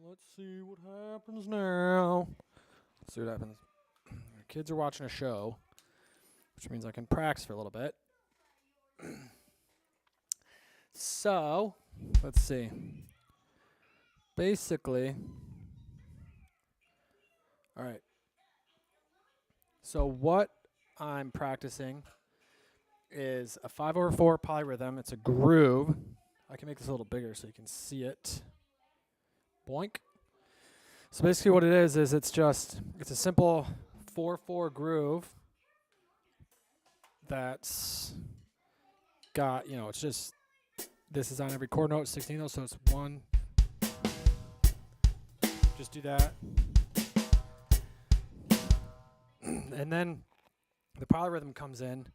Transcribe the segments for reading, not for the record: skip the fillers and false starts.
Let's see what happens now. Let's see what happens. The kids are watching a show, which means I can practice for a little bit. So, let's see. Basically, all right. So what I'm practicing is a 5/4 polyrhythm. It's a groove. I can make this a little bigger so you can see it. Boink. So basically what it is it's a simple 4/4 groove that's got, it's just, this is on every chord note, 16 notes, so it's one. Just do that. And then the polyrhythm comes in,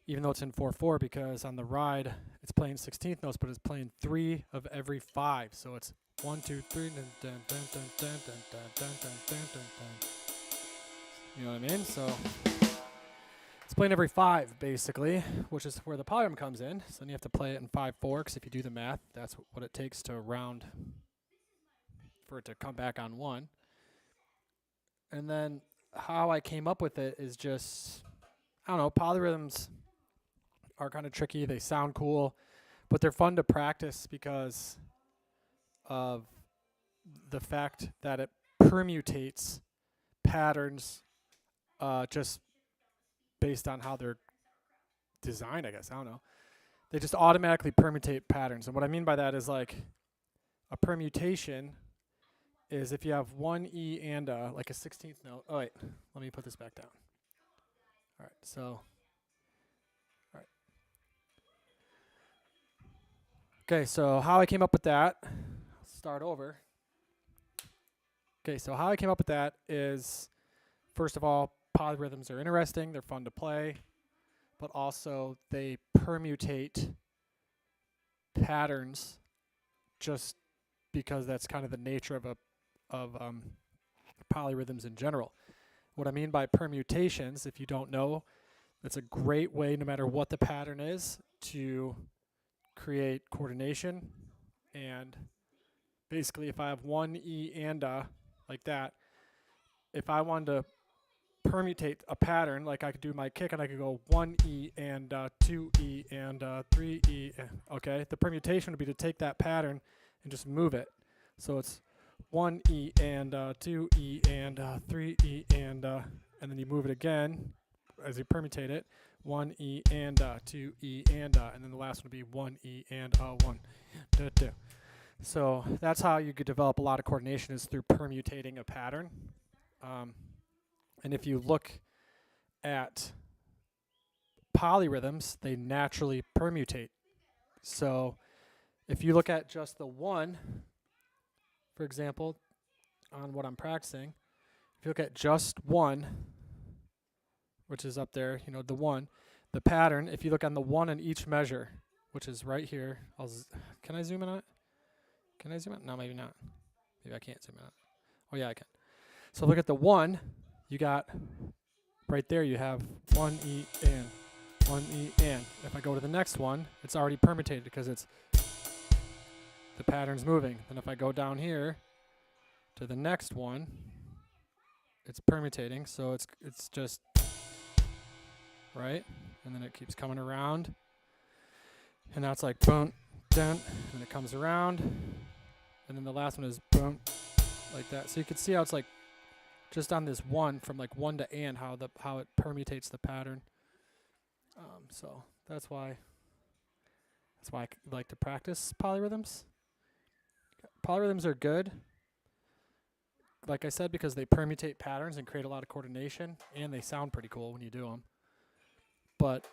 even though it's in 4/4, because on the ride it's playing 16th notes, but it's playing 3 of every 5. So it's 1, 2, 3, dun, dun, dun, dun, dun, dun, dun, dun, dun, dun, dun, dun. You know what I mean? So it's playing every 5 basically, which is where the polyrhythm comes in. So then you have to play it in 5/4, because if you do the math, that's what it takes to round for it to come back on 1. And then how I came up with it is just, I don't know, polyrhythms are kind of tricky. They sound cool, but they're fun to practice because of the fact that it permutates patterns just based on how they're designed, I guess. I don't know. They just automatically permutate patterns. And what I mean by that is, like, a permutation is if you have one E and like a 16th note. Oh, wait. Let me put this back down. All right. So, all right. Okay, so how I came up with that, I'll start over. Okay, so how I came up with that is, first of all, polyrhythms are interesting. They're fun to play, but also they permutate patterns just because that's kind of the nature of polyrhythms in general. What I mean by permutations, if you don't know, that's a great way, no matter what the pattern is, to create coordination. And basically, if I have one E and like that, if I wanted to permutate a pattern, like I could do my kick and I could go 1 E and 2 E and 3 E. Okay, the permutation would be to take that pattern and just move it. So it's 1 E and 2 E and 3 E and then you move it again as you permutate it. 1 E and 2 E and then the last one would be 1 E and 1, 2. So that's how you could develop a lot of coordination, is through permutating a pattern. And if you look at polyrhythms, they naturally permutate. So if you look at just the 1, for example, on what I'm practicing, if you look at just 1, which is up there, the 1, the pattern, if you look on the 1 in each measure, which is right here, can I zoom in on it? Can I zoom in? No, maybe not. Maybe I can't zoom in on it. Oh, yeah, I can. So look at the 1, you got, right there you have 1 E and 1 E and. If I go to the next one, it's already permutated because it's, the pattern's moving. Then if I go down here to the next one, it's permutating, so it's just, right? And then it keeps coming around. And now it's like boom, dun, and it comes around. And then the last one is boom, like that. So you can see how it's like just on this 1, from like 1 to and, how it permutates the pattern. So that's why I like to practice polyrhythms. Polyrhythms are good, like I said, because they permutate patterns and create a lot of coordination, and they sound pretty cool when you do them. But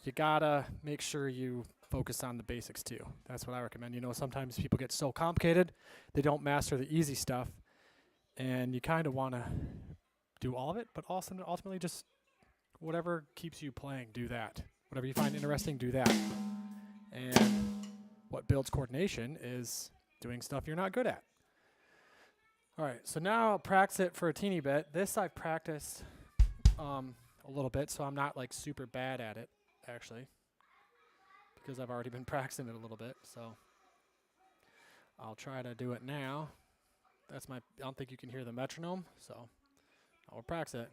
you gotta make sure you focus on the basics too. That's what I recommend. Sometimes people get so complicated, they don't master the easy stuff, and you kind of want to do all of it, but also ultimately just whatever keeps you playing, do that. Whatever you find interesting, do that. And what builds coordination is doing stuff you're not good at. All right, so now I'll practice it for a teeny bit. This I've practiced a little bit, so I'm not like super bad at it, actually, because I've already been practicing it a little bit. So I'll try to do it now. That's my. I don't think you can hear the metronome, so I'll practice it.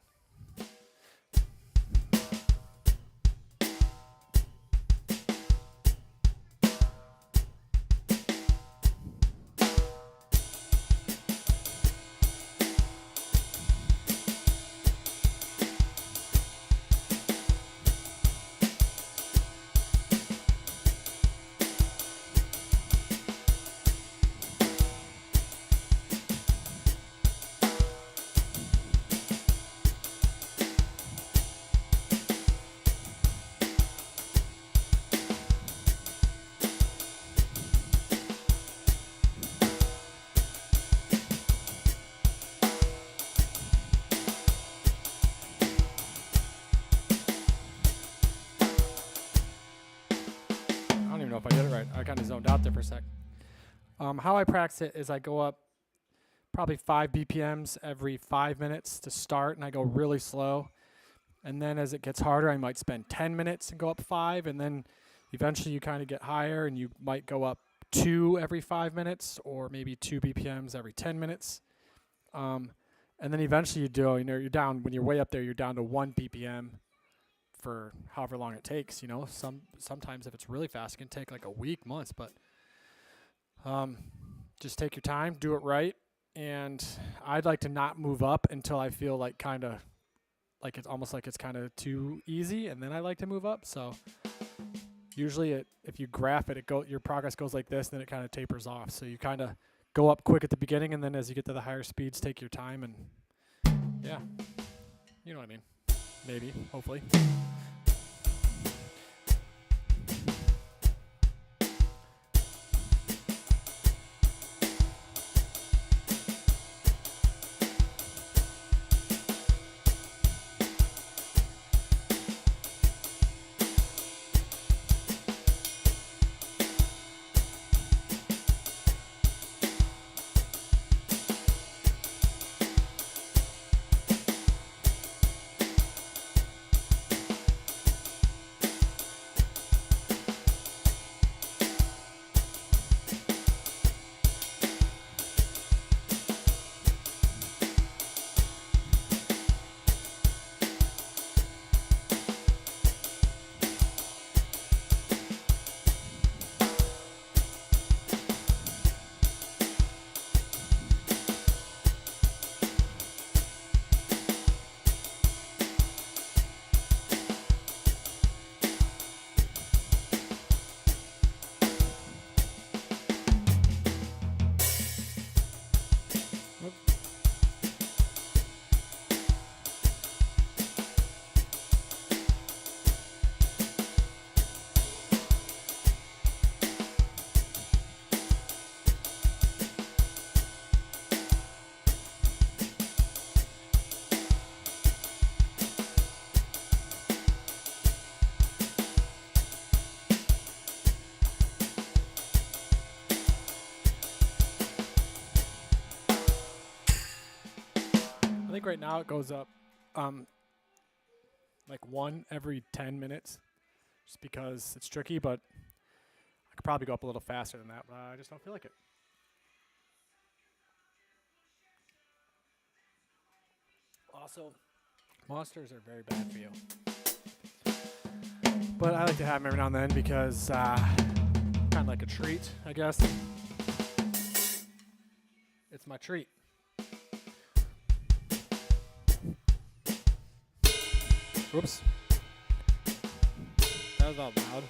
I don't even know if I did it right. I kind of zoned out there for a sec. How I practice it is I go up probably 5 BPMs every 5 minutes to start, and I go really slow. And then as it gets harder, I might spend 10 minutes and go up 5, and then eventually you kind of get higher, and you might go up 2 every 5 minutes, or maybe 2 BPMs every 10 minutes. And then eventually you're down, when you're way up there, you're down to 1 BPM for however long it takes. Sometimes if it's really fast, it can take like a week, months, but just take your time, do it right. And I'd like to not move up until I feel like it's almost like it's kind of too easy, and then I like to move up. So usually if you graph it, your progress goes like this, and then it kind of tapers off. So you kind of go up quick at the beginning, and then as you get to the higher speeds, take your time, and yeah, you know what I mean. Maybe, hopefully. I think right now it goes up like 1 every 10 minutes, just because it's tricky, but I could probably go up a little faster than that, but I just don't feel like it. Also, monsters are very bad for you. But I like to have them every now and then because kind of like a treat, I guess. It's my treat. Whoops. That was out loud.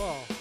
fall.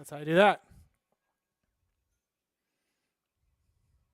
That's how you do that.